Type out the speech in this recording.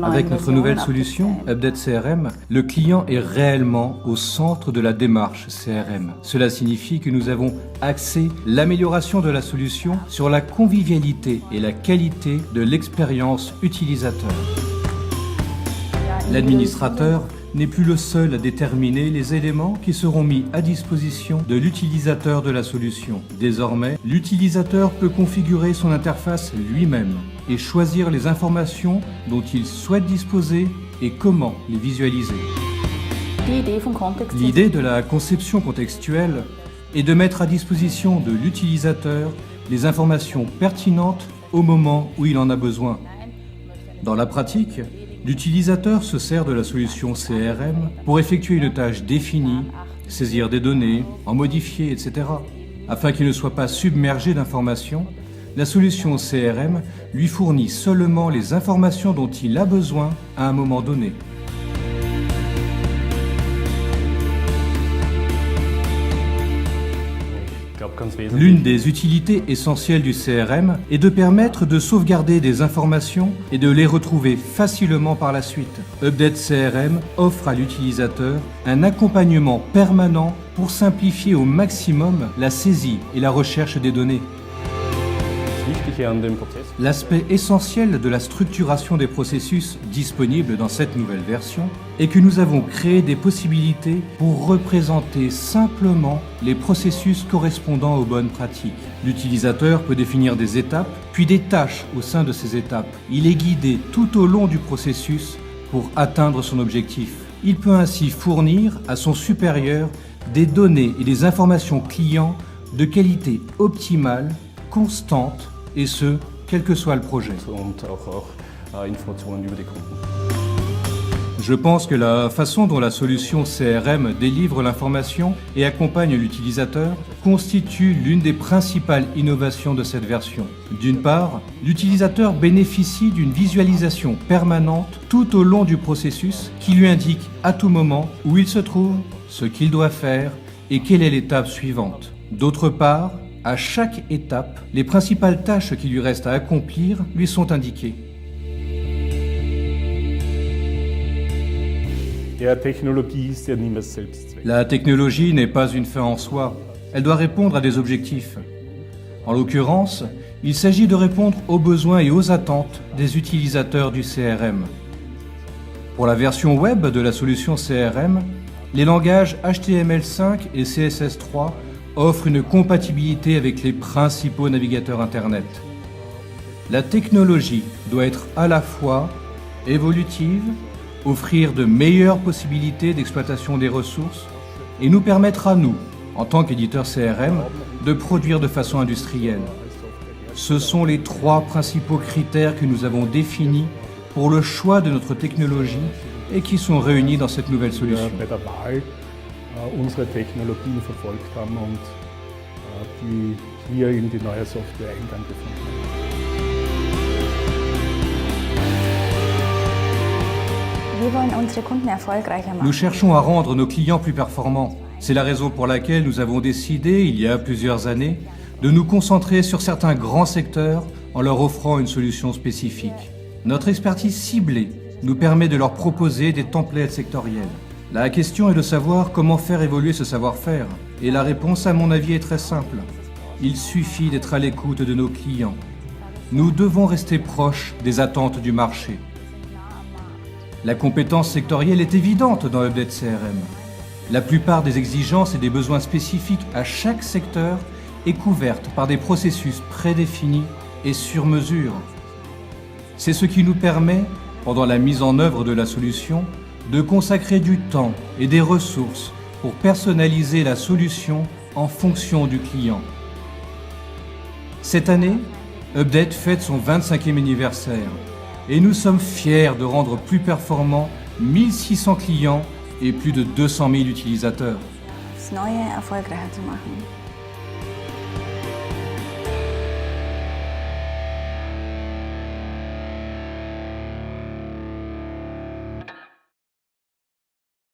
Avec notre nouvelle solution, Update CRM, le client est réellement au centre de la démarche CRM. Cela signifie que nous avons axé l'amélioration de la solution sur la convivialité et la qualité de l'expérience utilisateur. L'administrateur n'est plus le seul à déterminer les éléments qui seront mis à disposition de l'utilisateur de la solution. Désormais, l'utilisateur peut configurer son interface lui-même et choisir les informations dont il souhaite disposer et comment les visualiser. L'idée de la conception contextuelle est de mettre à disposition de l'utilisateur les informations pertinentes au moment où il en a besoin. Dans la pratique, l'utilisateur se sert de la solution CRM pour effectuer une tâche définie, saisir des données, en modifier, etc. Afin qu'il ne soit pas submergé d'informations, la solution CRM lui fournit seulement les informations dont il a besoin à un moment donné. L'une des utilités essentielles du CRM est de permettre de sauvegarder des informations et de les retrouver facilement par la suite. Update CRM offre à l'utilisateur un accompagnement permanent pour simplifier au maximum la saisie et la recherche des données. L'aspect essentiel de la structuration des processus disponibles dans cette nouvelle version est que nous avons créé des possibilités pour représenter simplement les processus correspondant aux bonnes pratiques. L'utilisateur peut définir des étapes, puis des tâches au sein de ces étapes. Il est guidé tout au long du processus pour atteindre son objectif. Il peut ainsi fournir à son supérieur des données et des informations clients de qualité optimale, constante, et ce, quel que soit le projet. Je pense que la façon dont la solution CRM délivre l'information et accompagne l'utilisateur constitue l'une des principales innovations de cette version. D'une part, l'utilisateur bénéficie d'une visualisation permanente tout au long du processus qui lui indique à tout moment où il se trouve, ce qu'il doit faire et quelle est l'étape suivante. D'autre part, à chaque étape, les principales tâches qui lui restent à accomplir lui sont indiquées. La technologie n'est pas une fin en soi, elle doit répondre à des objectifs. En l'occurrence, il s'agit de répondre aux besoins et aux attentes des utilisateurs du CRM. Pour la version web de la solution CRM, les langages HTML5 et CSS3 offre une compatibilité avec les principaux navigateurs Internet. La technologie doit être à la fois évolutive, offrir de meilleures possibilités d'exploitation des ressources et nous permettre à nous, en tant qu'éditeurs CRM, de produire de façon industrielle. Ce sont les trois principaux critères que nous avons définis pour le choix de notre technologie et qui sont réunis dans cette nouvelle solution. Unsere Technologien verfolgt haben und die hier in die neue Software Eingang gefunden haben. Nous cherchons à rendre nos clients plus performants. C'est la raison pour laquelle nous avons décidé, il y a plusieurs années, de nous concentrer sur certains grands secteurs en leur offrant une solution spécifique. Notre expertise ciblée nous permet de leur proposer des templates sectoriels. La question est de savoir comment faire évoluer ce savoir-faire. Et la réponse, à mon avis, est très simple. Il suffit d'être à l'écoute de nos clients. Nous devons rester proches des attentes du marché. La compétence sectorielle est évidente dans Update CRM. La plupart des exigences et des besoins spécifiques à chaque secteur est couverte par des processus prédéfinis et sur mesure. C'est ce qui nous permet, pendant la mise en œuvre de la solution, de consacrer du temps et des ressources pour personnaliser la solution en fonction du client. Cette année, Update fête son 25e anniversaire et nous sommes fiers de rendre plus performants 1600 clients et plus de 200 000 utilisateurs. Das Neue erfolgreicher zu machen.